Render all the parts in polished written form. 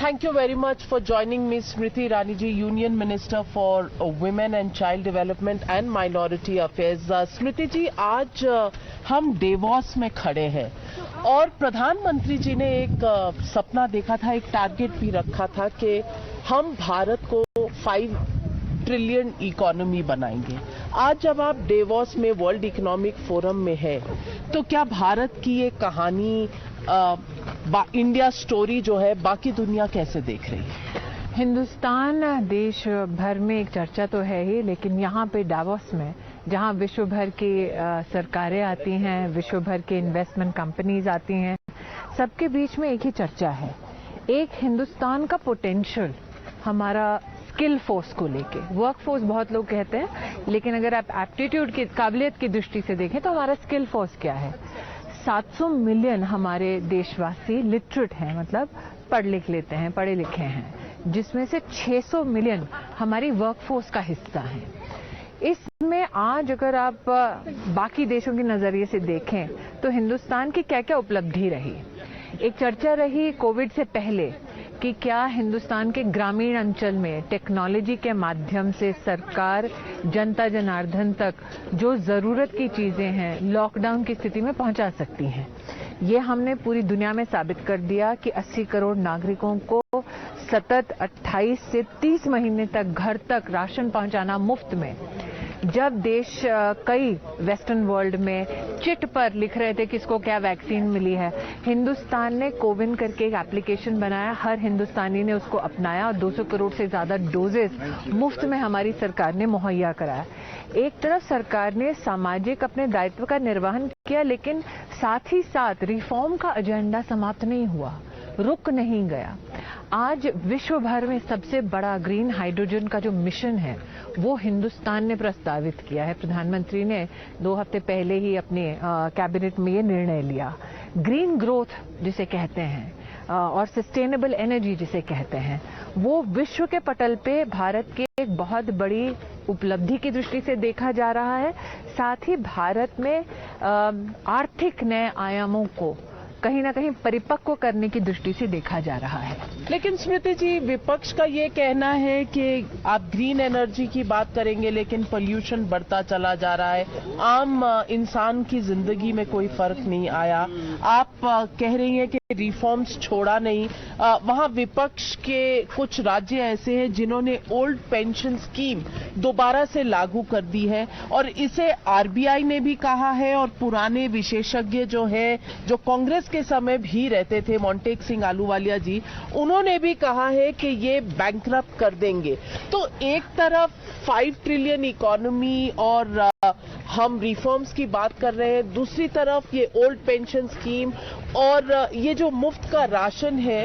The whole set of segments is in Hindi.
Thank you very much for joining me, Smriti Irani ji, Union Minister for Women and Child Development and Minority Affairs. स्मृति जी, आज हम डेवॉस में खड़े हैं और प्रधानमंत्री जी ने एक सपना देखा था, एक टारगेट भी रखा था कि हम भारत को 5 ट्रिलियन इकोनॉमी बनाएंगे। आज जब आप डेवॉस में वर्ल्ड इकोनॉमिक फोरम में है, तो क्या भारत की ये कहानी इंडिया स्टोरी जो है बाकी दुनिया कैसे देख रही है? हिंदुस्तान देश भर में एक चर्चा तो है ही, लेकिन यहाँ पे डावोस में जहाँ विश्व भर की सरकारें आती हैं, विश्व भर के इन्वेस्टमेंट कंपनीज आती हैं, सबके बीच में एक ही चर्चा है, एक हिंदुस्तान का पोटेंशियल, हमारा स्किल फोर्स को लेके। वर्क फोर्स बहुत लोग कहते हैं, लेकिन अगर आप एप्टीट्यूड की, काबिलियत की दृष्टि से देखें तो हमारा स्किल फोर्स क्या है। 700 मिलियन हमारे देशवासी लिटरेट हैं, मतलब पढ़ लिख लेते हैं, पढ़े लिखे हैं, जिसमें से 600 मिलियन हमारी वर्कफोर्स का हिस्सा है। इसमें आज अगर आप बाकी देशों के नजरिए से देखें तो हिंदुस्तान की क्या क्या उपलब्धि रही। एक चर्चा रही कोविड से पहले कि क्या हिंदुस्तान के ग्रामीण अंचल में टेक्नोलॉजी के माध्यम से सरकार जनता जनार्दन तक जो जरूरत की चीजें हैं लॉकडाउन की स्थिति में पहुंचा सकती हैं। ये हमने पूरी दुनिया में साबित कर दिया कि 80 करोड़ नागरिकों को सतत 28 से 30 महीने तक घर तक राशन पहुंचाना मुफ्त में। जब देश कई वेस्टर्न वर्ल्ड में चिट पर लिख रहे थे किसको क्या वैक्सीन मिली है, हिंदुस्तान ने कोविन करके एक एप्लीकेशन बनाया, हर हिंदुस्तानी ने उसको अपनाया और 200 करोड़ से ज्यादा डोजेस मुफ्त में हमारी सरकार ने मुहैया कराया। एक तरफ सरकार ने सामाजिक अपने दायित्व का निर्वहन किया, लेकिन साथ ही साथ रिफॉर्म का एजेंडा समाप्त नहीं हुआ, रुक नहीं गया। आज विश्व भर में सबसे बड़ा ग्रीन हाइड्रोजन का जो मिशन है वो हिंदुस्तान ने प्रस्तावित किया है। प्रधानमंत्री ने 2 हफ्ते पहले ही अपने कैबिनेट में ये निर्णय लिया। ग्रीन ग्रोथ जिसे कहते हैं और सस्टेनेबल एनर्जी जिसे कहते हैं, वो विश्व के पटल पे भारत के एक बहुत बड़ी उपलब्धि की दृष्टि से देखा जा रहा है। साथ ही भारत में आर्थिक नए आयामों को कहीं ना कहीं परिपक्व करने की दृष्टि से देखा जा रहा है। लेकिन स्मृति जी, विपक्ष का ये कहना है कि आप ग्रीन एनर्जी की बात करेंगे लेकिन पोल्यूशन बढ़ता चला जा रहा है, आम इंसान की जिंदगी में कोई फर्क नहीं आया। आप कह रही हैं कि रिफॉर्म्स छोड़ा नहीं। वहां विपक्ष के कुछ राज्य ऐसे हैं जिन्होंने ओल्ड पेंशन स्कीम दोबारा से लागू कर दी है और इसे आरबीआई ने भी कहा है और पुराने विशेषज्ञ जो है, जो कांग्रेस के समय भी रहते थे, मोंटेक सिंह आलूवालिया जी, उन्होंने भी कहा है कि ये बैंकरप्ट कर देंगे। तो एक तरफ 5 ट्रिलियन इकोनॉमी और हम रिफॉर्म्स की बात कर रहे हैं, दूसरी तरफ ये ओल्ड पेंशन स्कीम और ये जो मुफ्त का राशन है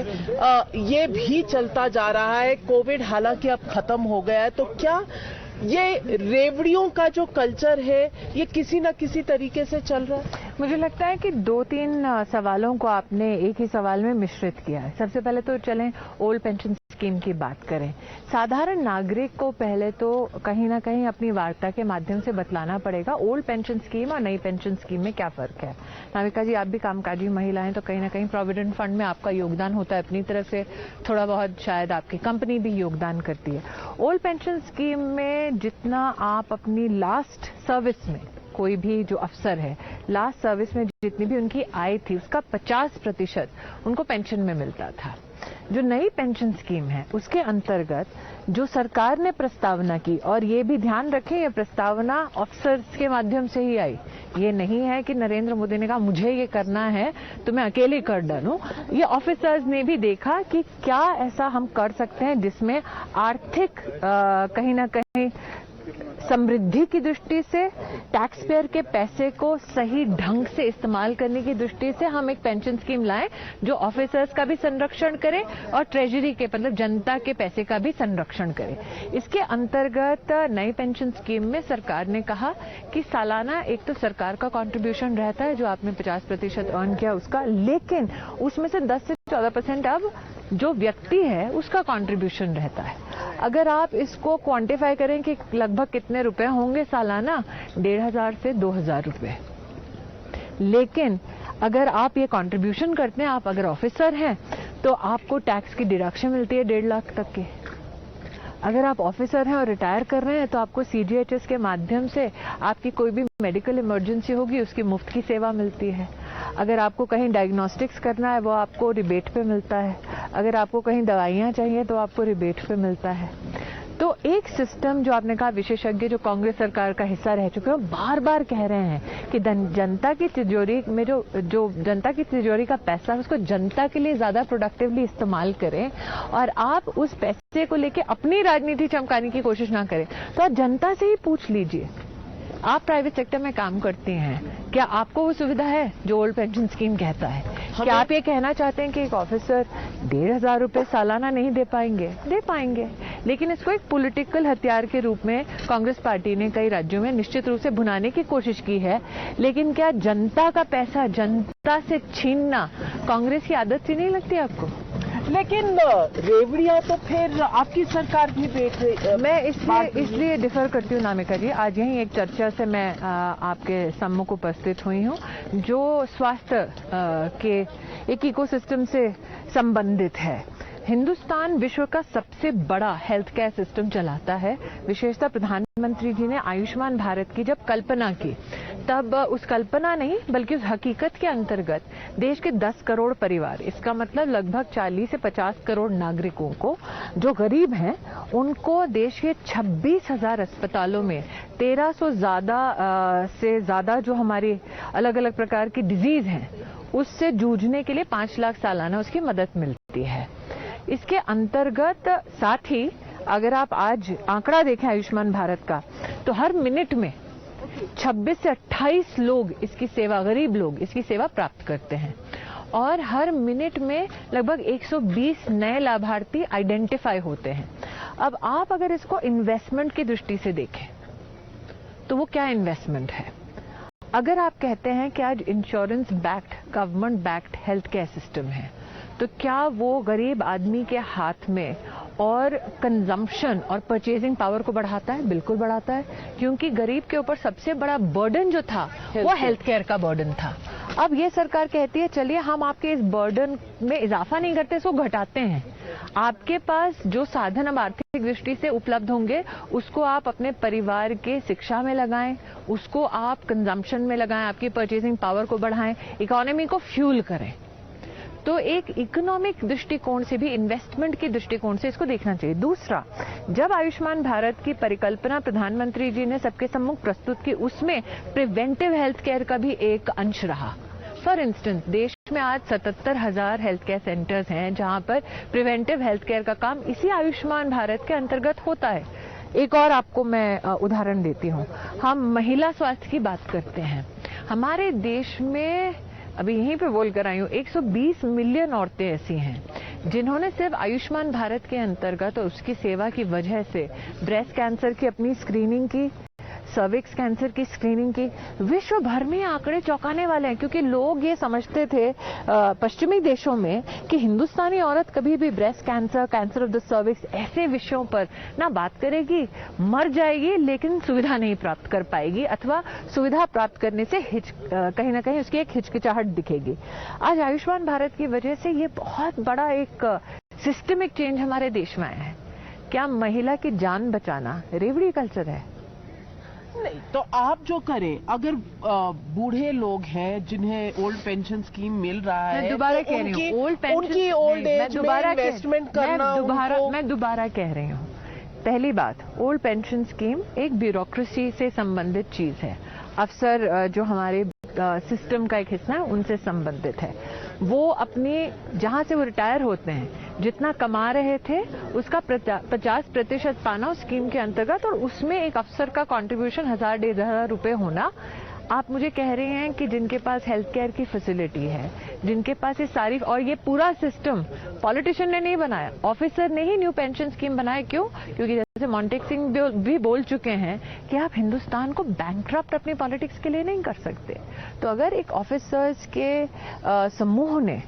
ये भी चलता जा रहा है। कोविड हालांकि अब खत्म हो गया है, तो क्या ये रेवड़ियों का जो कल्चर है ये किसी न किसी तरीके से चल रहा है? मुझे लगता है कि 2-3 सवालों को आपने एक ही सवाल में मिश्रित किया है। सबसे पहले तो चलें ओल्ड पेंशन स्कीम की बात करें। साधारण नागरिक को पहले तो कहीं ना कहीं अपनी वार्ता के माध्यम से बतलाना पड़ेगा ओल्ड पेंशन स्कीम और नई पेंशन स्कीम में क्या फर्क है। नाविका जी, आप भी कामकाजी महिला हैं, तो कहीं ना कहीं प्रोविडेंट फंड में आपका योगदान होता है, अपनी तरफ से थोड़ा बहुत शायद आपकी कंपनी भी योगदान करती है। ओल्ड पेंशन स्कीम में जितना आप अपनी लास्ट सर्विस में, कोई भी जो अफसर है लास्ट सर्विस में जितनी भी उनकी आय थी उसका 50% उनको पेंशन में मिलता था। जो नई पेंशन स्कीम है उसके अंतर्गत जो सरकार ने प्रस्तावना की, और ये भी ध्यान रखें ये प्रस्तावना ऑफिसर्स के माध्यम से ही आई, ये नहीं है कि नरेंद्र मोदी ने कहा मुझे ये करना है तो मैं अकेले कर डालूं। ये ऑफिसर्स ने भी देखा कि क्या ऐसा हम कर सकते हैं जिसमें आर्थिक कहीं ना कहीं समृद्धि की दृष्टि से, टैक्स पेयर के पैसे को सही ढंग से इस्तेमाल करने की दृष्टि से हम एक पेंशन स्कीम लाएं जो ऑफिसर्स का भी संरक्षण करे और ट्रेजरी के, मतलब जनता के पैसे का भी संरक्षण करे। इसके अंतर्गत नई पेंशन स्कीम में सरकार ने कहा कि सालाना एक तो सरकार का कंट्रीब्यूशन रहता है जो आपने 50% अर्न किया उसका, लेकिन उसमें से 10 से 14% अब जो व्यक्ति है उसका कंट्रीब्यूशन रहता है। अगर आप इसको क्वांटिफाई करें कि लगभग कितने रुपए होंगे सालाना, 1,500 से 2,000 रुपए। लेकिन अगर आप ये कंट्रीब्यूशन करते हैं, आप अगर ऑफिसर हैं तो आपको टैक्स की डिडक्शन मिलती है 1.5 लाख तक की। अगर आप ऑफिसर हैं और रिटायर कर रहे हैं तो आपको CGHS के माध्यम से आपकी कोई भी मेडिकल इमरजेंसी होगी उसकी मुफ्त की सेवा मिलती है। अगर आपको कहीं डायग्नोस्टिक्स करना है वो आपको रिबेट पे मिलता है। अगर आपको कहीं दवाइयाँ चाहिए तो आपको रिबेट पे मिलता है। तो एक सिस्टम जो आपने कहा विशेषज्ञ जो कांग्रेस सरकार का हिस्सा रह चुके हैं बार बार कह रहे हैं कि जनता की तिजोरी में जो जनता की तिजोरी का पैसा है उसको जनता के लिए ज्यादा प्रोडक्टिवली इस्तेमाल करें और आप उस पैसे को लेके अपनी राजनीति चमकाने की कोशिश ना करें। तो आप जनता से ही पूछ लीजिए, आप प्राइवेट सेक्टर में काम करती हैं, क्या आपको वो सुविधा है जो ओल्ड पेंशन स्कीम कहता है? क्या आप ये कहना चाहते हैं कि एक ऑफिसर 1,500 रुपए सालाना नहीं दे पाएंगे? दे पाएंगे, लेकिन इसको एक पॉलिटिकल हथियार के रूप में कांग्रेस पार्टी ने कई राज्यों में निश्चित रूप से भुनाने की कोशिश की है। लेकिन क्या जनता का पैसा जनता से छीनना कांग्रेस की आदत सी नहीं लगती आपको? लेकिन रेवड़िया तो फिर आपकी सरकार भी देख रही। मैं इसलिए डिफर करती हूँ नामिका जी। आज यही एक चर्चा से मैं आपके सम्मुख उपस्थित हुई हूँ जो स्वास्थ्य के एक इकोसिस्टम से संबंधित है। हिंदुस्तान विश्व का सबसे बड़ा हेल्थ केयर सिस्टम चलाता है। विशेषतः प्रधानमंत्री जी ने आयुष्मान भारत की जब कल्पना की तब उस कल्पना नहीं बल्कि उस हकीकत के अंतर्गत देश के 10 करोड़ परिवार, इसका मतलब लगभग 40 से 50 करोड़ नागरिकों को जो गरीब हैं उनको देश के 26,000 अस्पतालों में 1300 से ज्यादा जो हमारी अलग अलग प्रकार की डिजीज हैं उससे जूझने के लिए 5 लाख सालाना उसकी मदद मिलती है। इसके अंतर्गत साथ ही अगर आप आज आंकड़ा देखें आयुष्मान भारत का तो हर मिनट में 26 से 28 लोग इसकी सेवा, गरीब लोग इसकी सेवा प्राप्त करते हैं और हर मिनट में लगभग 120 नए लाभार्थी आइडेंटिफाई होते हैं। अब आप अगर इसको इन्वेस्टमेंट की दृष्टि से देखें तो वो क्या इन्वेस्टमेंट है? अगर आप कहते हैं कि आज insurance backed, government backed health care system है तो क्या वो गरीब आदमी के हाथ में और कंजम्पशन और परचेजिंग पावर को बढ़ाता है? बिल्कुल बढ़ाता है, क्योंकि गरीब के ऊपर सबसे बड़ा बर्डन जो था वो हेल्थ केयर का बर्डन था। अब ये सरकार कहती है चलिए हम आपके इस बर्डन में इजाफा नहीं करते, इसको घटाते हैं। आपके पास जो साधन अब आर्थिक दृष्टि से उपलब्ध होंगे उसको आप अपने परिवार के शिक्षा में लगाएं, उसको आप कंजम्पशन में लगाएं, आपकी परचेजिंग पावर को बढ़ाएं, इकोनॉमी को फ्यूल करें। तो एक इकोनॉमिक दृष्टिकोण से भी, इन्वेस्टमेंट के दृष्टिकोण से इसको देखना चाहिए। दूसरा, जब आयुष्मान भारत की परिकल्पना प्रधानमंत्री जी ने सबके सम्मुख प्रस्तुत की उसमें प्रिवेंटिव हेल्थ केयर का भी एक अंश रहा। फॉर इंस्टेंस देश में आज 77,000 हेल्थ केयर सेंटर्स हैं जहां पर प्रिवेंटिव हेल्थ केयर का काम इसी आयुष्मान भारत के अंतर्गत होता है। एक और आपको मैं उदाहरण देती हूँ। हम महिला स्वास्थ्य की बात करते हैं। हमारे देश में अभी यहीं पे बोल कर आई हूँ 120 मिलियन औरतें ऐसी हैं जिन्होंने सिर्फ आयुष्मान भारत के अंतर्गत और उसकी सेवा की वजह से ब्रेस्ट कैंसर की अपनी स्क्रीनिंग की, सर्विक्स कैंसर की स्क्रीनिंग की। विश्व भर में आंकड़े चौंकाने वाले हैं क्योंकि लोग ये समझते थे पश्चिमी देशों में कि हिंदुस्तानी औरत कभी भी breast cancer, cancer of the cervix ऐसे विषयों पर ना बात करेगी, मर जाएगी लेकिन सुविधा नहीं प्राप्त कर पाएगी अथवा सुविधा प्राप्त करने से कहीं ना कहीं उसकी एक हिचकिचाहट दिखेगी। आज आयुष्मान भारत की वजह से ये बहुत बड़ा एक सिस्टमिक चेंज हमारे देश में आया है। क्या महिला की जान बचाना रेवड़ी कल्चर है? नहीं, तो आप जो करें, अगर बूढ़े लोग हैं जिन्हें ओल्ड पेंशन स्कीम मिल रहा है, मैं दोबारा कह रही हूँ उनकी ओल्ड एज में इन्वेस्टमेंट करना, मैं दोबारा कह रही हूँ। पहली बात, ओल्ड पेंशन स्कीम एक ब्यूरोक्रेसी से संबंधित चीज है। अफसर जो हमारे सिस्टम का एक हिस्सा है उनसे संबंधित है। वो अपनी जहां से वो रिटायर होते हैं जितना कमा रहे थे उसका 50% पाना उस स्कीम के अंतर्गत, और उसमें एक अफसर का कंट्रीब्यूशन 1,000-1,500 रुपए होना। आप मुझे कह रहे हैं कि जिनके पास हेल्थ केयर की फैसिलिटी है, जिनके पास ये सारी, और ये पूरा सिस्टम पॉलिटिशियन ने नहीं बनाया, ऑफिसर ने ही न्यू पेंशन स्कीम बनाया। क्यों? क्योंकि जैसे मॉन्टेक सिंह भी बोल चुके हैं कि आप हिंदुस्तान को बैंकक्रप्ट अपनी पॉलिटिक्स के लिए नहीं कर सकते। तो अगर एक ऑफिसर्स के समूह ने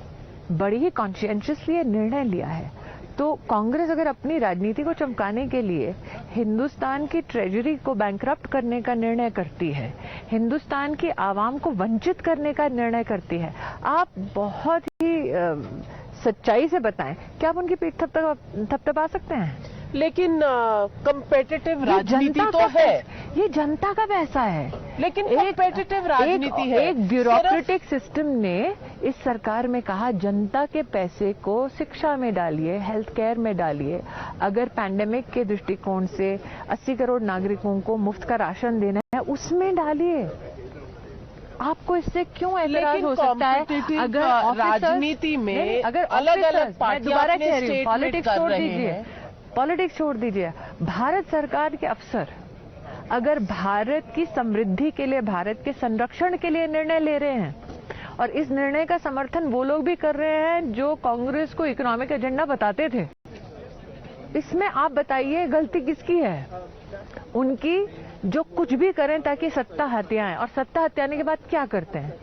बड़ी ही कॉन्शियसली निर्णय लिया है तो कांग्रेस अगर अपनी राजनीति को चमकाने के लिए हिंदुस्तान की ट्रेजरी को बैंकक्रप्ट करने का निर्णय करती है, हिंदुस्तान की आवाम को वंचित करने का निर्णय करती है, आप बहुत ही सच्चाई से बताएं, क्या आप उनकी पीठ थपथपा सकते हैं? लेकिन कंपेटिटिव राजनीति तो है, ये जनता का पैसा है, लेकिन कंपेटिटिव राजनीति है। एक ब्यूरोक्रेटिक सिस्टम ने इस सरकार में कहा जनता के पैसे को शिक्षा में डालिए, हेल्थ केयर में डालिए। अगर पैंडेमिक के दृष्टिकोण से 80 करोड़ नागरिकों को मुफ्त का राशन देना है, उसमें डालिए। आपको इससे क्यों ऐतराज हो सकता है? अगर राजनीति में अगर अलग अलग पार्टियां अपने पॉलिटिक्स छोड़ दीजिए, पॉलिटिक्स छोड़ दीजिए, भारत सरकार के अफसर अगर भारत की समृद्धि के लिए, भारत के संरक्षण के लिए निर्णय ले रहे हैं, और इस निर्णय का समर्थन वो लोग भी कर रहे हैं जो कांग्रेस को इकोनॉमिक एजेंडा बताते थे, इसमें आप बताइए गलती किसकी है? उनकी, जो कुछ भी करें ताकि सत्ता हथियाएं, और सत्ता हथियाने के बाद क्या करते हैं?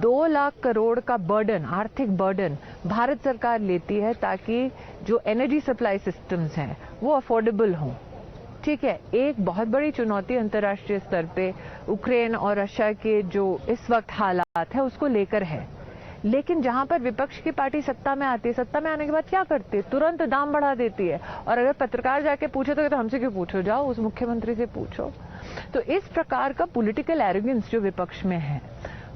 2 लाख करोड़ का बर्डन, आर्थिक बर्डन भारत सरकार लेती है ताकि जो एनर्जी सप्लाई सिस्टम्स हैं वो अफोर्डेबल हों। ठीक है, एक बहुत बड़ी चुनौती अंतर्राष्ट्रीय स्तर पे यूक्रेन और रशिया के जो इस वक्त हालात है उसको लेकर है, लेकिन जहां पर विपक्ष की पार्टी सत्ता में आती है, सत्ता में आने के बाद क्या करती है? तुरंत दाम बढ़ा देती है, और अगर पत्रकार जाके पूछे तो हमसे क्यों पूछो, जाओ उस मुख्यमंत्री से पूछो। तो इस प्रकार का पॉलिटिकल एरोगेंस जो विपक्ष में है,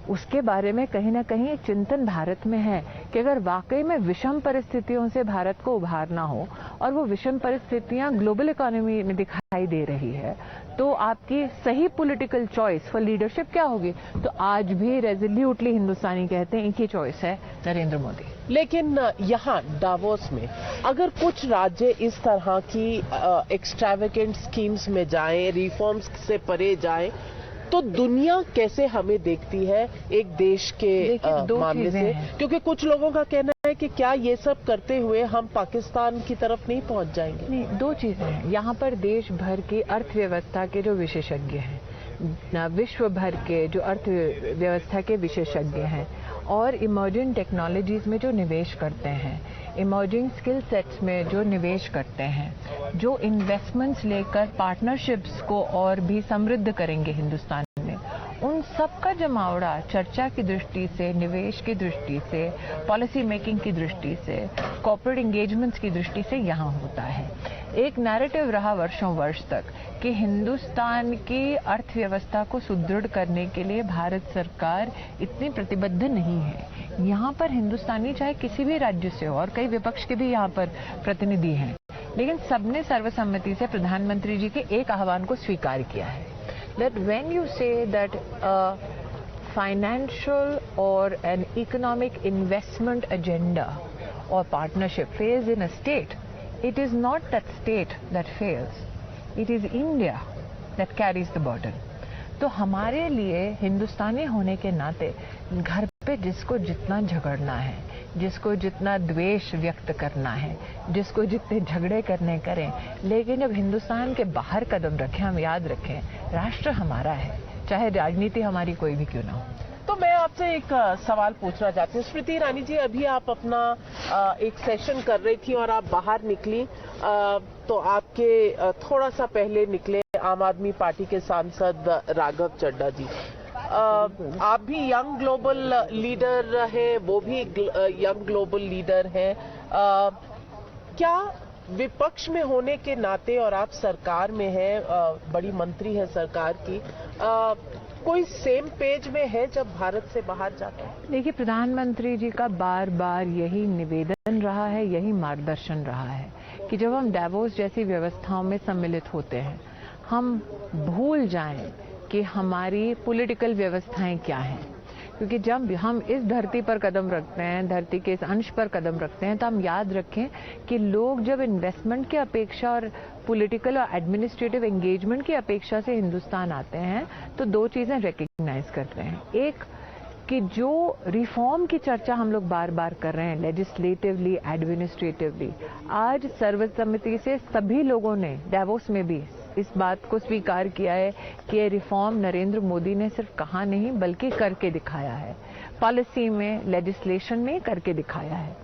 उसके बारे में कहीं ना कहीं एक चिंतन भारत में है कि अगर वाकई में विषम परिस्थितियों से भारत को उभारना हो, और वो विषम परिस्थितियां ग्लोबल इकोनॉमी में दिखाई दे रही है, तो आपकी सही पॉलिटिकल चॉइस फॉर लीडरशिप क्या होगी? तो आज भी रेजोल्यूटली हिंदुस्तानी कहते हैं एक ही चॉइस है, नरेंद्र मोदी। लेकिन यहाँ डावोस में अगर कुछ राज्य इस तरह की एक्स्ट्रावेगेंट स्कीम्स में जाएं, रिफॉर्म्स से परे जाएं, तो दुनिया कैसे हमें देखती है एक देश के मामले से? क्योंकि कुछ लोगों का कहना है कि क्या ये सब करते हुए हम पाकिस्तान की तरफ नहीं पहुंच जाएंगे? नहीं, 2 चीजें हैं यहाँ पर। देश भर की अर्थव्यवस्था के जो विशेषज्ञ हैं, विश्व भर के जो अर्थव्यवस्था के विशेषज्ञ हैं, और इमर्जिंग टेक्नोलॉजीज में जो निवेश करते हैं, इमर्जिंग स्किल सेट्स में जो निवेश करते हैं, जो इन्वेस्टमेंट्स लेकर पार्टनरशिप्स को और भी समृद्ध करेंगे हिंदुस्तान में, उन सब का जमावड़ा चर्चा की दृष्टि से, निवेश की दृष्टि से, पॉलिसी मेकिंग की दृष्टि से, कॉर्पोरेट एंगेजमेंट्स की दृष्टि से यहाँ होता है। एक नैरेटिव रहा वर्षों वर्ष तक कि हिंदुस्तान की अर्थव्यवस्था को सुदृढ़ करने के लिए भारत सरकार इतनी प्रतिबद्ध नहीं है। यहाँ पर हिंदुस्तानी चाहे किसी भी राज्य से हो, और कई विपक्ष के भी यहाँ पर प्रतिनिधि हैं, लेकिन सबने सर्वसम्मति से प्रधानमंत्री जी के एक आह्वान को स्वीकार किया है, that when you say that a financial or an economic investment agenda or partnership fails in a state, it is not that state that fails, it is India that carries the burden. तो हमारे लिए हिंदुस्तानी होने के नाते घर पे जिसको जितना झगड़ना है, जिसको जितना द्वेष व्यक्त करना है, जिसको जितने झगड़े करने करें, लेकिन जब हिंदुस्तान के बाहर कदम रखें, हम याद रखें राष्ट्र हमारा है, चाहे राजनीति हमारी कोई भी क्यों ना हो। तो मैं आपसे एक सवाल पूछना चाहती हूँ। स्मृति ईरानी जी, अभी आप अपना एक सेशन कर रही थी और आप बाहर निकली, तो आपके थोड़ा सा पहले निकले आम आदमी पार्टी के सांसद राघव चड्ढा जी। आप भी यंग ग्लोबल लीडर हैं, वो भी यंग ग्लोबल लीडर हैं। क्या विपक्ष में होने के नाते, और आप सरकार में हैं, बड़ी मंत्री है सरकार की, कोई सेम पेज में है जब भारत से बाहर जाते हैं? देखिए, प्रधानमंत्री जी का बार बार यही निवेदन रहा है, यही मार्गदर्शन रहा है कि जब हम डावोस जैसी व्यवस्थाओं में सम्मिलित होते हैं, हम भूल जाएं कि हमारी पॉलिटिकल व्यवस्थाएं क्या हैं, क्योंकि जब हम इस धरती पर कदम रखते हैं, धरती के इस अंश पर कदम रखते हैं, तो हम याद रखें कि लोग जब इन्वेस्टमेंट की अपेक्षा और पॉलिटिकल और एडमिनिस्ट्रेटिव एंगेजमेंट की अपेक्षा से हिंदुस्तान आते हैं, तो 2 चीजें रिकग्नाइज करते हैं। एक कि जो रिफॉर्म की चर्चा हम लोग बार बार कर रहे हैं, लेजिस्लेटिवली, एडमिनिस्ट्रेटिवली, आज सर्वसम्मति से सभी लोगों ने डावोस में भी इस बात को स्वीकार किया है कि ये रिफॉर्म नरेंद्र मोदी ने सिर्फ कहा नहीं बल्कि करके दिखाया है, पॉलिसी में, लेजिस्लेशन में करके दिखाया है।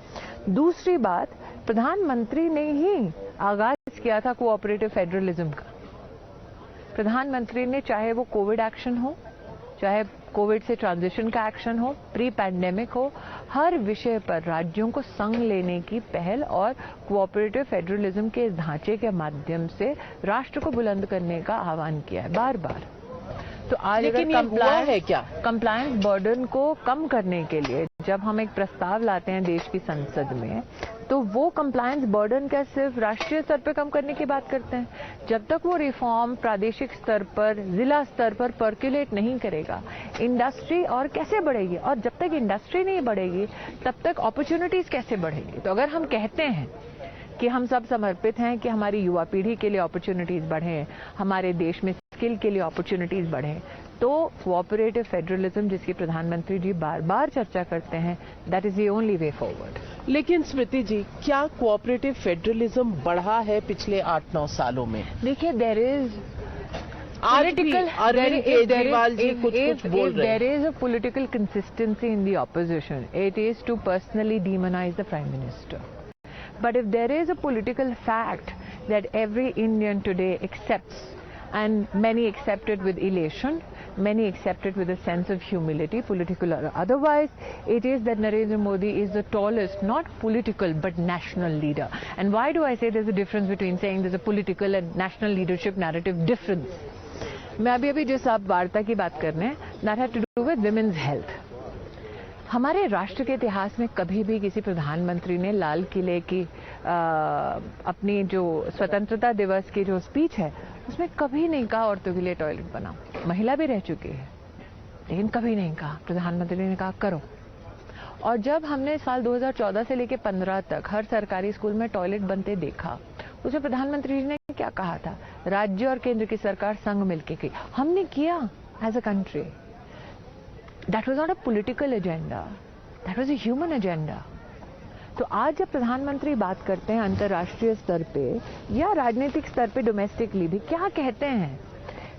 दूसरी बात, प्रधानमंत्री ने ही आगाज किया था कोऑपरेटिव फेडरलिज्म का। प्रधानमंत्री ने, चाहे वो कोविड एक्शन हो, चाहे कोविड से ट्रांजिशन का एक्शन हो, प्री पैंडेमिक हो, हर विषय पर राज्यों को संग लेने की पहल और कोऑपरेटिव फेडरलिज्म के इस ढांचे के माध्यम से राष्ट्र को बुलंद करने का आह्वान किया है बार बार। तो आज लेकिन ये हुआ है क्या? कंप्लायंस बर्डन को कम करने के लिए जब हम एक प्रस्ताव लाते हैं देश की संसद में, तो वो कंप्लायंस बर्डन क्या सिर्फ राष्ट्रीय स्तर पर कम करने की बात करते हैं? जब तक वो रिफॉर्म प्रादेशिक स्तर पर, जिला स्तर पर पर्कुलेट नहीं करेगा, इंडस्ट्री और कैसे बढ़ेगी? और जब तक इंडस्ट्री नहीं बढ़ेगी तब तक अपॉर्चुनिटीज कैसे बढ़ेगी? तो अगर हम कहते हैं कि हम सब समर्पित हैं कि हमारी युवा पीढ़ी के लिए अपॉर्चुनिटीज बढ़े, हमारे देश में स्किल के लिए अपॉर्चुनिटीज बढ़े, तो कोऑपरेटिव फेडरलिज्म जिसकी प्रधानमंत्री जी बार बार चर्चा करते हैं, that is the only way forward. लेकिन स्मृति जी, क्या कोऑपरेटिव फेडरलिज्म बढ़ा है पिछले 8-9 सालों में? देखिए, देयर इज अरविंद केजरीवाल जी कुछ बोल रहे हैं। There is a political consistency in the opposition. It is to personally demonize the Prime Minister. But if there is a political fact that every Indian today accepts, and many accept it with elation, many accept it with a sense of humility, political or otherwise, it is that Narendra Modi is the tallest, not political, but national leader. And why do I say there's a difference between saying there's a political and national leadership narrative difference? मैं अभी जिस आप वार्ता की बात कर रहे हैं, that had to do with women's health. हमारे राष्ट्र के इतिहास में कभी भी किसी प्रधानमंत्री ने लाल किले की अपनी जो स्वतंत्रता दिवस की जो स्पीच है उसमें कभी नहीं कहा औरतों के लिए टॉयलेट बनाओ। महिला भी रह चुकी है, लेकिन कभी नहीं कहा। प्रधानमंत्री ने कहा करो। और जब हमने साल 2014 से लेकर 15 तक हर सरकारी स्कूल में टॉयलेट बनते देखा, उसमें प्रधानमंत्री जी ने क्या कहा था? राज्य और केंद्र की सरकार संग मिलकर की। हमने किया as a country. That was not a political agenda. That was a human agenda. तो आज जब प्रधानमंत्री बात करते हैं अंतर्राष्ट्रीय स्तर पे या राजनीतिक स्तर पे डोमेस्टिकली भी, क्या कहते हैं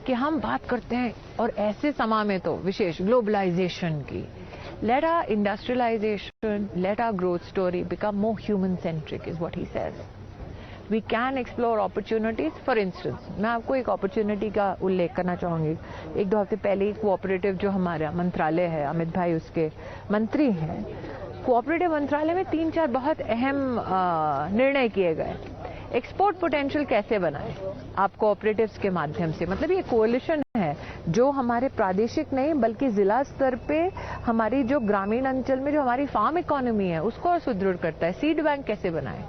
कि हम बात करते हैं और ऐसे समय में तो विशेष ग्लोबलाइजेशन की, let our industrialization, let our growth story become more human centric is what he says. We can explore opportunities. For instance, मैं आपको एक अपॉर्चुनिटी का उल्लेख करना चाहूंगी। 1-2 हफ्ते पहले ही कोऑपरेटिव जो हमारा मंत्रालय है, अमित भाई उसके मंत्री हैं, कोऑपरेटिव मंत्रालय में 3-4 बहुत अहम निर्णय किए गए। एक्सपोर्ट पोटेंशियल कैसे बनाएं आप कोऑपरेटिव्स के माध्यम से? मतलब ये कोalition है जो हमारे प्रादेशिक नहीं बल्कि जिला स्तर पे हमारी जो ग्रामीण अंचल में जो हमारी फार्म इकोनॉमी है उसको और सुदृढ़ करता है। सीड बैंक कैसे बनाएं?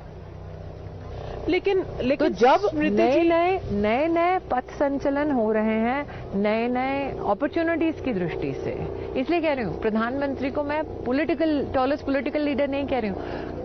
लेकिन तो जब नए पथ संचलन हो रहे हैं, नए अपॉर्चुनिटीज की दृष्टि से, इसलिए कह रही हूँ प्रधानमंत्री को मैं टॉलेस्ट पॉलिटिकल लीडर नहीं कह रही हूँ,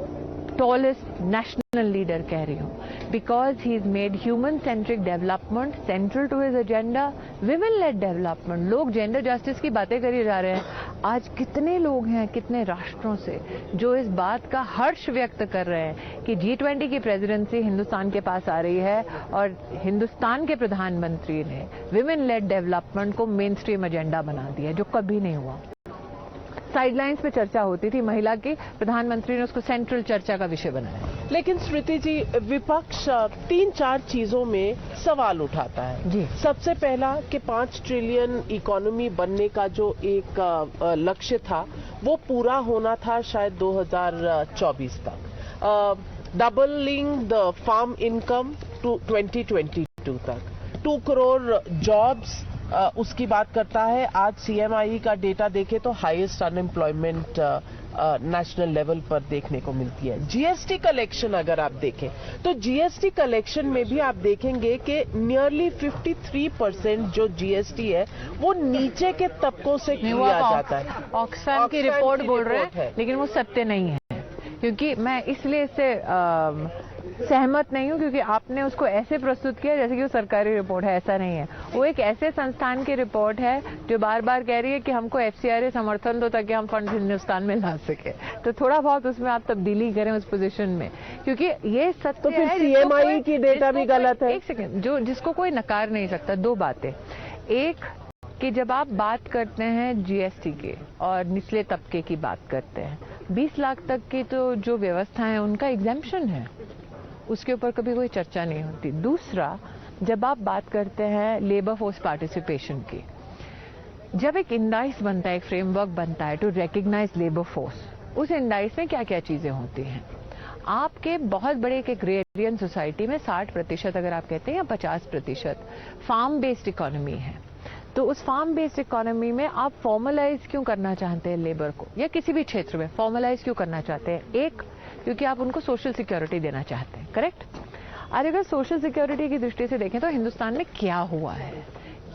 टॉलेस्ट नेशनल लीडर कह रही हूँ, because he is made human centric development central to his agenda, women led development. लोग जेंडर जस्टिस की बातें कर ही जा रहे हैं। आज कितने लोग हैं, कितने राष्ट्रों से जो इस बात का हर्ष व्यक्त कर रहे हैं कि G20 की प्रेसिडेंसी हिंदुस्तान के पास आ रही है और हिंदुस्तान के प्रधानमंत्री ने विमेन लेड डेवलपमेंट को मेन स्ट्रीम एजेंडा बना दिया, जो कभी नहीं हुआ। साइडलाइंस पे चर्चा होती थी महिला की, प्रधानमंत्री ने उसको सेंट्रल चर्चा का विषय बनाया। लेकिन स्मृति जी, विपक्ष 3-4 चीजों में सवाल उठाता है जी। सबसे पहला कि 5 ट्रिलियन इकोनॉमी बनने का जो एक लक्ष्य था वो पूरा होना था शायद 2024 तक, doubling the farm income to 2022 तक, 2 करोड़ जॉब्स उसकी बात करता है। आज CMI का डेटा देखें तो हाईएस्ट अनएम्प्लॉयमेंट नेशनल लेवल पर देखने को मिलती है। GST कलेक्शन अगर आप देखें तो GST कलेक्शन में भी आप देखेंगे कि नियरली 53% जो GST है वो नीचे के तबकों से किया जाता है। ऑक्सफैम की रिपोर्ट बोल रहे हैं, लेकिन वो सत्य नहीं है, क्योंकि मैं इसलिए इससे सहमत नहीं हूं क्योंकि आपने उसको ऐसे प्रस्तुत किया जैसे कि वो सरकारी रिपोर्ट है। ऐसा नहीं है, वो एक ऐसे संस्थान की रिपोर्ट है जो बार बार कह रही है कि हमको FCRA समर्थन दो ताकि हम फंड हिंदुस्तान में ला सके। तो थोड़ा बहुत उसमें आप तब्दीली करें उस पोजीशन में, क्योंकि ये सत्य तो फिर है। CMI की डेटा भी गलत है। एक सेकेंड, जिसको कोई नकार नहीं सकता। 2 बातें, एक कि जब आप बात करते हैं GST के और निचले तबके की बात करते हैं, 20 लाख तक की तो जो व्यवस्था है उनका एग्जेम्पशन है, उसके ऊपर कभी कोई चर्चा नहीं होती। दूसरा, जब आप बात करते हैं लेबर फोर्स पार्टिसिपेशन की, जब एक इंडाइस बनता है, एक फ्रेमवर्क बनता है टू रिकॉग्नाइज लेबर फोर्स, उस इंडाइस में क्या क्या चीजें होती हैं। आपके बहुत बड़े एक एग्रेरियन सोसाइटी में 60% अगर आप कहते हैं या 50% फार्म बेस्ड इकोनॉमी है, तो उस फार्म बेस्ड इकोनॉमी में आप फॉर्मलाइज क्यों करना चाहते हैं लेबर को, या किसी भी क्षेत्र में फॉर्मलाइज क्यों करना चाहते हैं? एक, क्योंकि आप उनको सोशल सिक्योरिटी देना चाहते हैं, करेक्ट? और अगर सोशल सिक्योरिटी की दृष्टि से देखें तो हिंदुस्तान में क्या हुआ है,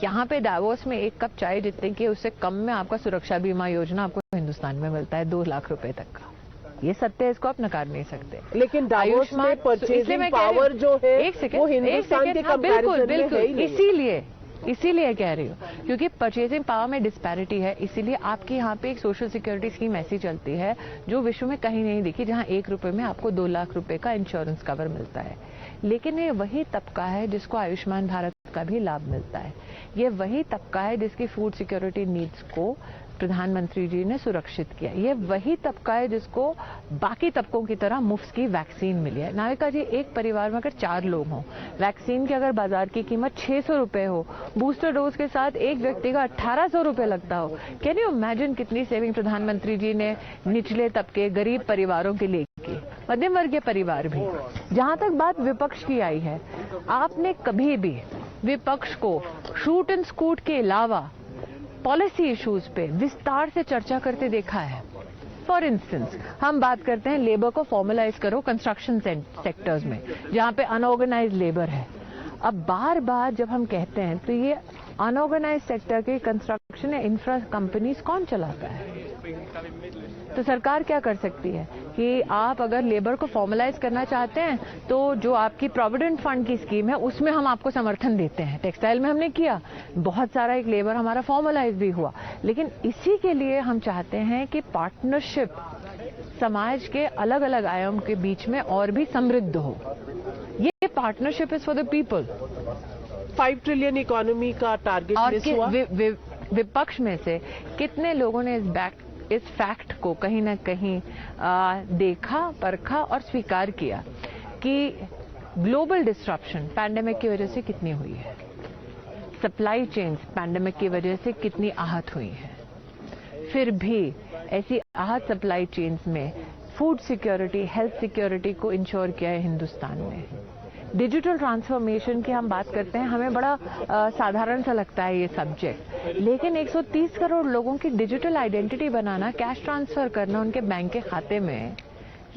यहाँ पे दावोस में एक कप चाय जितने की उससे कम में आपका सुरक्षा बीमा योजना आपको हिंदुस्तान में मिलता है 2 लाख रुपए तक का। ये सत्य है, इसको आप नकार नहीं सकते। लेकिन दावोस में परचेजिंग पावर जो है वो हिंदुस्तान के कंपैरिजन में है ही नहीं। इसीलिए कह रही हूँ, क्योंकि परचेजिंग पावर में डिस्पैरिटी है, इसीलिए आपके यहाँ पे एक सोशल सिक्योरिटी स्कीम ऐसी चलती है जो विश्व में कहीं नहीं दिखी, जहाँ 1 रुपए में आपको 2 लाख रुपए का इंश्योरेंस कवर मिलता है। लेकिन ये वही तबका है जिसको आयुष्मान भारत का भी लाभ मिलता है। ये वही तबका है जिसकी फूड सिक्योरिटी नीड्स को प्रधानमंत्री जी ने सुरक्षित किया। ये वही तबका है जिसको बाकी तबकों की तरह मुफ्त की वैक्सीन मिली है। नाविका जी, एक परिवार में अगर 4 लोग हों, वैक्सीन की अगर बाजार की कीमत 600 रुपए हो, बूस्टर डोज के साथ एक व्यक्ति का 1800 रुपए लगता हो, कैन यू इमेजिन कितनी सेविंग प्रधानमंत्री जी ने निचले तबके गरीब परिवारों के लिए की, मध्यम वर्गीय परिवार भी। जहां तक बात विपक्ष की आई है, आपने कभी भी विपक्ष को शूट एंड स्कूट के अलावा पॉलिसी इश्यूज पे विस्तार से चर्चा करते देखा है? फॉर इंस्टेंस, हम बात करते हैं लेबर को फॉर्मलाइज करो कंस्ट्रक्शन सेक्टर्स में, जहां पे अनऑर्गेनाइज लेबर है। अब बार बार जब हम कहते हैं तो ये अनऑर्गेनाइज सेक्टर के कंस्ट्रक्शन या इंफ्रा कंपनीज कौन चलाता है? तो सरकार क्या कर सकती है कि आप अगर लेबर को फॉर्मलाइज करना चाहते हैं तो जो आपकी प्रोविडेंट फंड की स्कीम है उसमें हम आपको समर्थन देते हैं। टेक्सटाइल में हमने किया, बहुत सारा एक लेबर हमारा फॉर्मलाइज भी हुआ, लेकिन इसी के लिए हम चाहते हैं कि पार्टनरशिप समाज के अलग अलग आयाम के बीच में और भी समृद्ध हो। ये partnership is for the people. 5 trillion economy का टारगेट मिस हुआ। विपक्ष में से कितने लोगों ने इस फैक्ट को कहीं ना कहीं देखा, परखा और स्वीकार किया कि ग्लोबल डिस्ट्रप्शन पैंडेमिक की वजह से कितनी हुई है, सप्लाई चेन्स पैंडेमिक की वजह से कितनी आहत हुई है। फिर भी ऐसी आहत सप्लाई चेन्स में फूड सिक्योरिटी, हेल्थ सिक्योरिटी को इंश्योर किया है हिंदुस्तान में। डिजिटल ट्रांसफॉर्मेशन की हम बात करते हैं, हमें बड़ा साधारण सा लगता है ये सब्जेक्ट, लेकिन 130 करोड़ लोगों की डिजिटल आइडेंटिटी बनाना, कैश ट्रांसफर करना उनके बैंक के खाते में,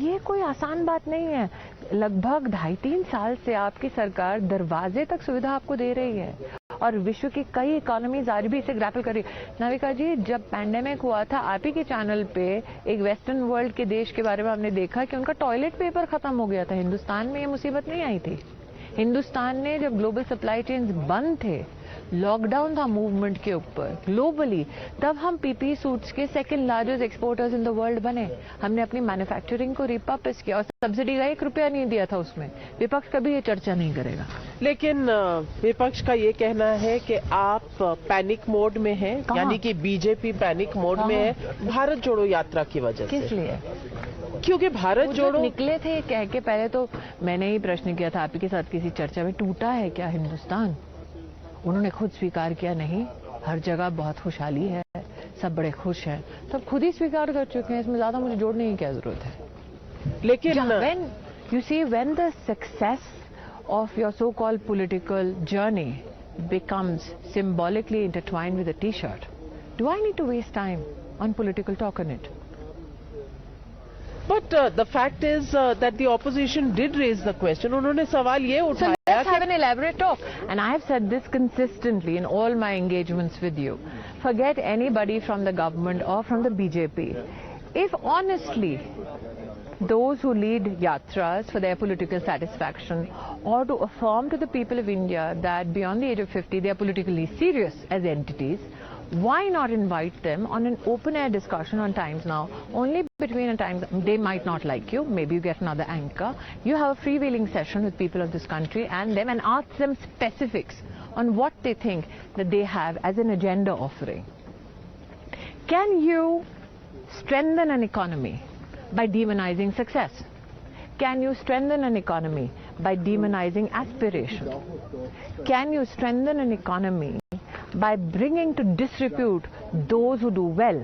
ये कोई आसान बात नहीं है। लगभग 2.5-3 साल से आपकी सरकार दरवाजे तक सुविधा आपको दे रही है और विश्व की कई इकोनॉमीज आज भी इसे ग्रैपल कर रही है। नाविका जी, जब पैंडेमिक हुआ था, आप ही के चैनल पे एक वेस्टर्न वर्ल्ड के देश के बारे में हमने देखा कि उनका टॉयलेट पेपर खत्म हो गया था। हिंदुस्तान में ये मुसीबत नहीं आई थी। हिंदुस्तान ने जब ग्लोबल सप्लाई चेन्स बंद थे, लॉकडाउन था मूवमेंट के ऊपर ग्लोबली, तब हम पीपीई सूट्स के second largest exporters in the world बने। हमने अपनी मैन्युफैक्चरिंग को रिपर्पस किया और सब्सिडी का 1 रुपया नहीं दिया था उसमें। विपक्ष कभी ये चर्चा नहीं करेगा। लेकिन विपक्ष का ये कहना है कि आप पैनिक मोड में हैं, यानी कि बीजेपी पैनिक मोड में है भारत जोड़ो यात्रा की वजह से। किस लिए? क्योंकि भारत जोड़ो निकले थे कह के, पहले तो मैंने ही प्रश्न किया था आपके साथ किसी चर्चा में, टूटा है क्या हिंदुस्तान? उन्होंने खुद स्वीकार किया, नहीं, हर जगह बहुत खुशहाली है, सब बड़े खुश हैं। तब खुद ही स्वीकार कर चुके हैं, इसमें ज्यादा मुझे जोड़ने की क्या जरूरत है। लेकिन when you see when the success of your so called political journey becomes symbolically intertwined with a t-shirt, do I need to waste time on political talk on it? But the fact is that the opposition did raise the question. उन्होंने सवाल ये उठाया कि let's have an elaborate talk. And I have said this consistently in all my engagements with you. Forget anybody from the government or from the BJP. If honestly those who lead yatras for their political satisfaction or to affirm to the people of India that beyond the age of 50 they are politically serious as entities, why not invite them on an open-air discussion on Times Now? Only between a time, they might not like you, maybe you get another anchor. You have a freewheeling session with people of this country and them and ask them specifics on what they think that they have as an agenda offering. Can you strengthen an economy by demonizing success? Can you strengthen an economy by demonizing aspiration? Can you strengthen an economy by bringing to disrepute those who do well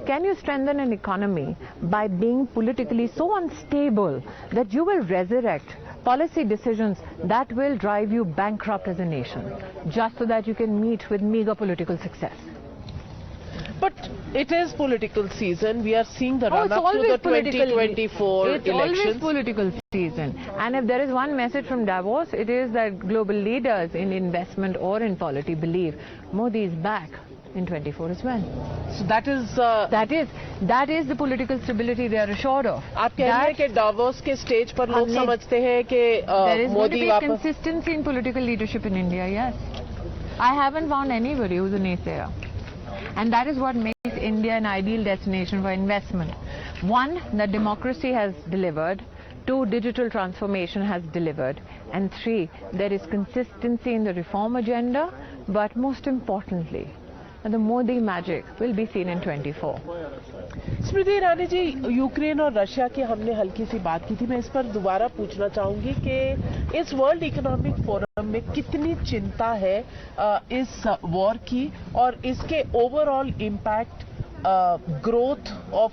Can you strengthen an economy by being politically so unstable that you will resurrect policy decisions that will drive you bankrupt as a nation, just so that you can meet with meager political success? But it is political season. We are seeing the run-up to the 2024 elections. It's always political season. And if there is one message from Davos, it is that global leaders in investment or in polity believe Modi is back in 24 as well. So that is the political stability they are assured of. आप कह रहे हैं कि Davos के stage पर लोग समझते हैं कि there is going to Modi be वापस consistency in political leadership in India. Yes, I haven't found anybody who's a naysayer. And that is what makes India an ideal destination for investment. One, that democracy has delivered. Two, digital transformation has delivered. And three, there is consistency in the reform agenda. But most importantly, the Modi magic will be seen in 24. Smriti Irani ji, Ukraine और रशिया की हमने हल्की सी बात की थी. मैं इस पर दोबारा पूछना चाहूंगी कि इस वर्ल्ड इकोनॉमिक फोरम में कितनी चिंता है इस वॉर की और इसके overall impact growth of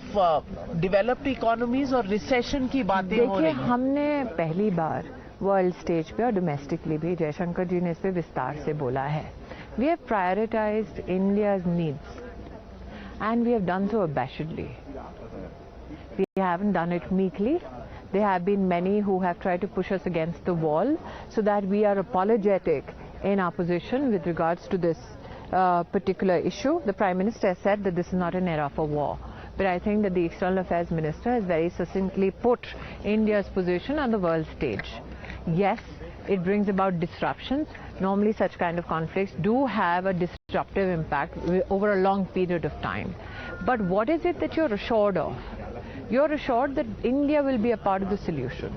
developed economies और रिसेशन की बातें हो रही हैं. देखिए, हमने पहली बार वर्ल्ड स्टेज पे और डोमेस्टिकली भी जयशंकर जी ने इस पे विस्तार से बोला है. We have prioritized India's needs, and we have done so abashedly. We haven't done it meekly. There have been many who have tried to push us against the wall so that we are apologetic in our position with regards to this particular issue. The Prime Minister has said that this is not an era for war. But I think that the External Affairs Minister has very succinctly put India's position on the world stage. Yes, it brings about disruptions. Normally such kind of conflicts do have a disruptive impact over a long period of time. But what is it that you're assured of? You're assured that India will be a part of the solution.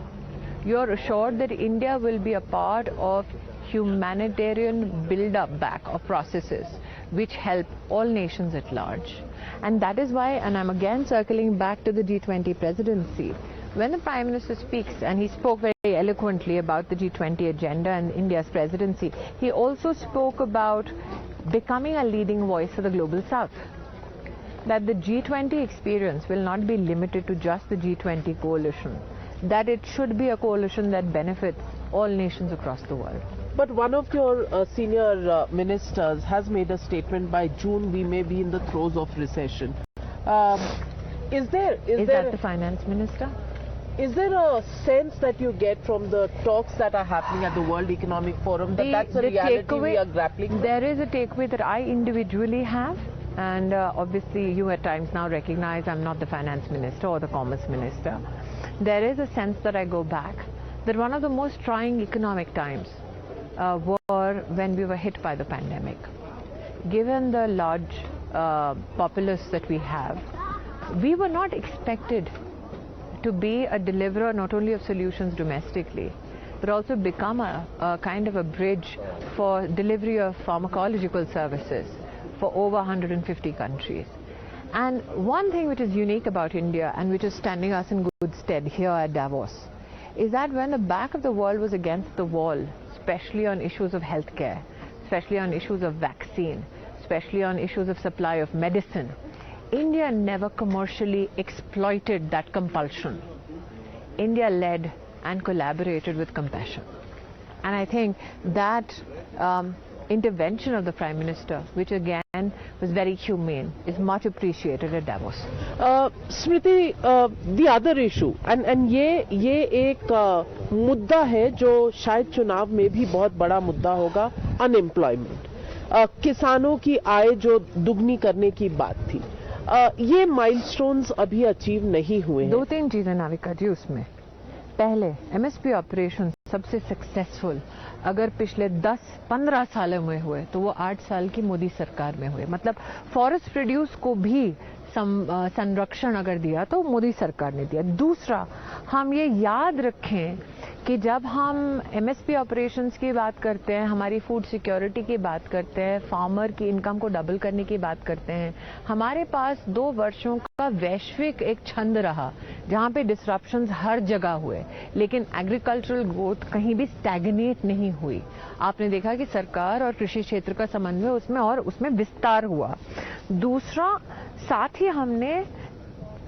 You're assured that India will be a part of humanitarian build-up back of processes which help all nations at large. And that is why, and I'm again circling back to the G20 presidency, when the Prime Minister speaks, and he spoke very eloquently about the G20 agenda and India's presidency, he also spoke about becoming a leading voice for the Global South. That the G20 experience will not be limited to just the G20 coalition. That it should be a coalition that benefits all nations across the world. But one of your senior ministers has made a statement: by June we may be in the throes of recession. Is that the finance minister? Is there a sense that you get from the talks that are happening at the World Economic Forum that that's a reality we are grappling with? There is a takeaway that I individually have, and obviously you at times now recognize I'm not the finance minister or the commerce minister. There is a sense that I go back that one of the most trying economic times were when we were hit by the pandemic. Given the large populace that we have, we were not expected to be a deliverer not only of solutions domestically, but also become a kind of a bridge for delivery of pharmacological services for over 150 countries. And one thing which is unique about India and which is standing us in good stead here at Davos is that when the back of the world was against the wall, especially on issues of healthcare, especially on issues of vaccine, especially on issues of supply of medicine, India never commercially exploited that compulsion. India led and collaborated with compassion. And I think that intervention of the Prime Minister, which again was very humane, is much appreciated at Davos. Smriti, the other issue, and ये एक मुद्दा है जो शायद चुनाव में भी बहुत बड़ा मुद्दा होगा, unemployment. किसानों की आय जो दुगनी करने की बात थी, ये माइलस्टोन्स अभी अचीव नहीं हुए हैं. दो तीन चीजें नाविका जी उसमें. पहले एमएसपी ऑपरेशन सबसे सक्सेसफुल अगर पिछले 10-15 सालों में हुए तो वो 8 साल की मोदी सरकार में हुए. मतलब फॉरेस्ट प्रोड्यूस को भी संरक्षण अगर दिया तो मोदी सरकार ने दिया. दूसरा, हम ये याद रखें कि जब हम एमएसपी ऑपरेशंस की बात करते हैं, हमारी फूड सिक्योरिटी की बात करते हैं, फार्मर की इनकम को डबल करने की बात करते हैं, हमारे पास 2 वर्षों का वैश्विक एक छंद रहा जहां पे डिसरप्शंस हर जगह हुए, लेकिन एग्रीकल्चरल ग्रोथ कहीं भी स्टैग्नेट नहीं हुई। आपने देखा कि सरकार और कृषि क्षेत्र का समन्वय उसमें विस्तार हुआ। दूसरा, साथ ही हमने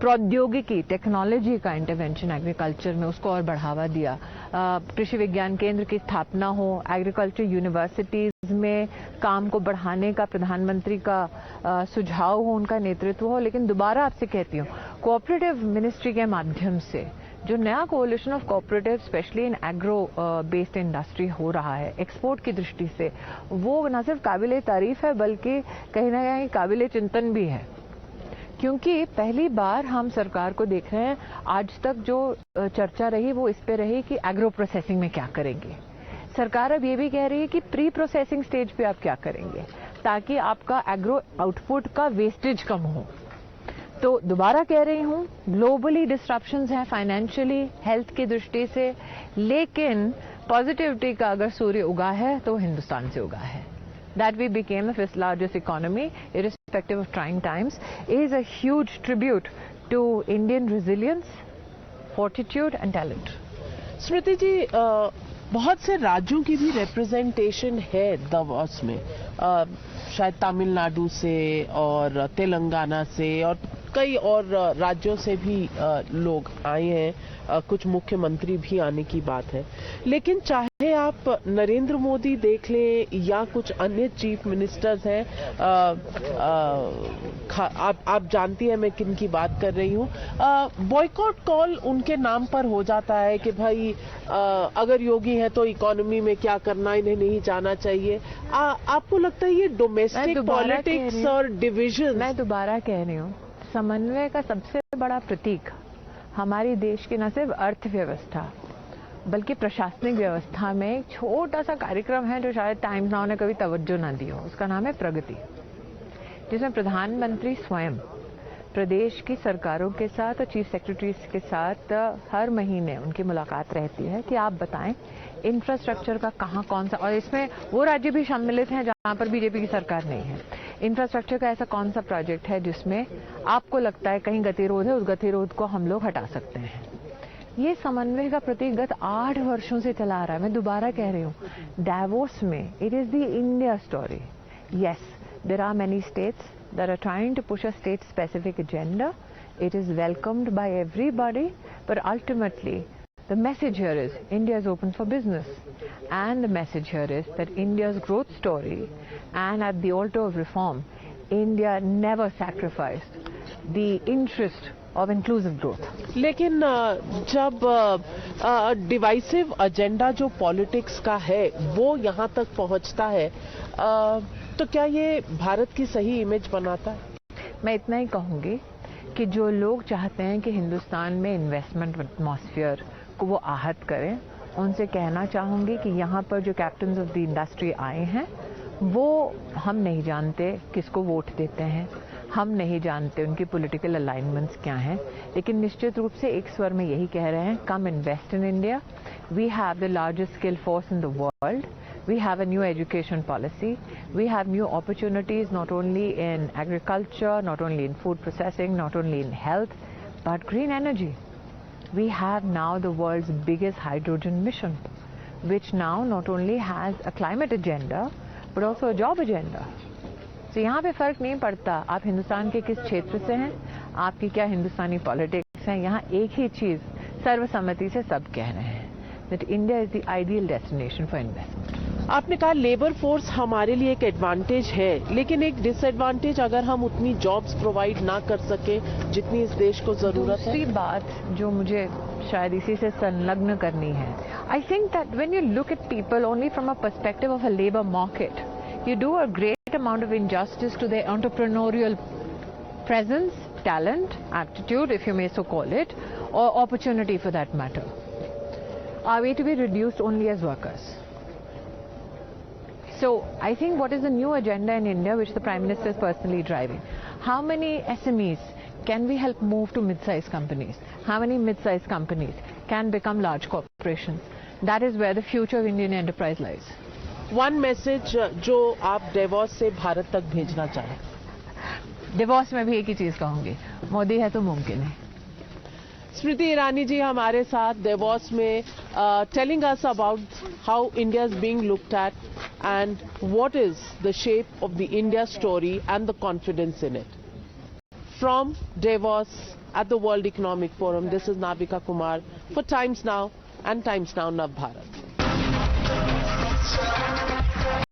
प्रौद्योगिकी, टेक्नोलॉजी का इंटरवेंशन एग्रीकल्चर में उसको और बढ़ावा दिया। कृषि विज्ञान केंद्र की स्थापना हो, एग्रीकल्चर यूनिवर्सिटीज में काम को बढ़ाने का प्रधानमंत्री का सुझाव हो, उनका नेतृत्व हो। लेकिन दोबारा आपसे कहती हूँ, कोऑपरेटिव मिनिस्ट्री के माध्यम से जो नया collision of cooperative specially in agro based industry हो रहा है एक्सपोर्ट की दृष्टि से, वो न सिर्फ काबिले तारीफ है बल्कि कहीं ना कहीं काबिले चिंतन भी है। क्योंकि पहली बार हम सरकार को देख रहे हैं, आज तक जो चर्चा रही वो इस पे रही कि एग्रो प्रोसेसिंग में क्या करेंगे। सरकार अब ये भी कह रही है कि प्री प्रोसेसिंग स्टेज पे आप क्या करेंगे ताकि आपका एग्रो आउटपुट का वेस्टेज कम हो। तो दोबारा कह रही हूं, ग्लोबली डिस्ट्रप्शंस हैं फाइनेंशियली, हेल्थ की दृष्टि से, लेकिन पॉजिटिविटी का अगर सूर्य उगा है तो हिंदुस्तान से उगा है। That we became the 5th largest economy, irrespective of trying times, is a huge tribute to Indian resilience, fortitude and talent. स्मृति जी, बहुत से राज्यों की भी रिप्रेजेंटेशन है दावोस में, शायद तमिलनाडु से और तेलंगाना से और कई और राज्यों से भी लोग आए हैं, कुछ मुख्यमंत्री भी आने की बात है। लेकिन चाहे आप नरेंद्र मोदी देख लें या कुछ अन्य चीफ मिनिस्टर्स हैं, आप जानती हैं मैं किन की बात कर रही हूं, बॉयकॉट कॉल उनके नाम पर हो जाता है कि भाई अगर योगी है तो इकोनॉमी में क्या करना, इन्हें नहीं जाना चाहिए। आपको लगता है ये डोमेस्टिक पॉलिटिक्स और डिविजन? मैं दोबारा कह रही हूँ, समन्वय का सबसे बड़ा प्रतीक हमारी देश की न सिर्फ अर्थव्यवस्था बल्कि प्रशासनिक व्यवस्था में एक छोटा सा कार्यक्रम है जो शायद टाइम्स नाउ ने कभी तवज्जो ना दी हो। उसका नाम है प्रगति, जिसमें प्रधानमंत्री स्वयं प्रदेश की सरकारों के साथ और चीफ सेक्रेटरीज के साथ हर महीने उनकी मुलाकात रहती है कि आप बताएं इंफ्रास्ट्रक्चर का कहाँ कौन सा, और इसमें वो राज्य भी सम्मिलित हैं जहां पर बीजेपी की सरकार नहीं है। इंफ्रास्ट्रक्चर का ऐसा कौन सा प्रोजेक्ट है जिसमें आपको लगता है कहीं गतिरोध है, उस गतिरोध को हम लोग हटा सकते हैं। ये समन्वय का प्रतीक गत 8 वर्षों से चला आ रहा है। मैं दोबारा कह रही हूँ, डावोस में it is the India story. Yes, there are many states that are trying to push a state specific agenda. It is welcomed by everybody, but ultimately the message here is India is open for business, and the message here is that India's growth story, and at the altar of reform, India never sacrificed the interest of inclusive growth. लेकिन जब डिवाइसिव एजेंडा जो पॉलिटिक्स का है वो यहाँ तक पहुँचता है, तो क्या ये भारत की सही इमेज बनाता है? मैं इतना ही कहूंगी कि जो लोग चाहते हैं कि हिंदुस्तान में इन्वेस्टमेंट एटमॉस्फेयर को वो आहत करें, उनसे कहना चाहूंगी कि यहाँ पर जो कैप्टन्स ऑफ द इंडस्ट्री आए हैं वो हम नहीं जानते किसको वोट देते हैं, हम नहीं जानते उनकी पॉलिटिकल अलाइनमेंट्स क्या हैं, लेकिन निश्चित रूप से एक स्वर में यही कह रहे हैं, come invest in India, we have the largest skill force in the world, we have a new education policy, we have new opportunities not only in agriculture, not only in food processing, not only in health, but green energy. We have now the world's biggest hydrogen mission, which now not only has a climate agenda, but also a job agenda. So यहाँ पे फर्क नहीं पड़ता आप हिंदुस्तान के किस क्षेत्र से हैं, आपकी क्या हिंदुस्तानी पॉलिटिक्स है, यहाँ एक ही चीज सर्वसम्मति से सब कह रहे हैं, that India is the ideal destination for investment. आपने कहा लेबर फोर्स हमारे लिए एक एडवांटेज है, लेकिन एक डिसएडवांटेज अगर हम उतनी जॉब्स प्रोवाइड ना कर सके जितनी इस देश को जरूरत है। दूसरी बात जो मुझे शायद इसी से संलग्न करनी है, I think that when you look at people only from a perspective of a labour market, you do a great amount of injustice to their entrepreneurial presence, talent, aptitude if you may so call it, और opportunity for that matter. Are we to be reduced only as workers? So I think what is the new agenda in India which the Prime Minister is personally driving? How many SMEs can we help move to mid-sized companies? How many mid-sized companies can become large corporations? That is where the future of Indian enterprise lies. One message जो आप डेवॉस से भारत तक भेजना चाहें। डिवोर्स में भी एक ही चीज कहूंगी, मोदी है तो मुमकिन है। स्मृति ईरानी जी हमारे साथ डेवॉस में telling us about how India is being looked at and what is the shape of the India story and the confidence in it. From Davos at the world economic forum, this is Navika Kumar for times now and times now नव भारत।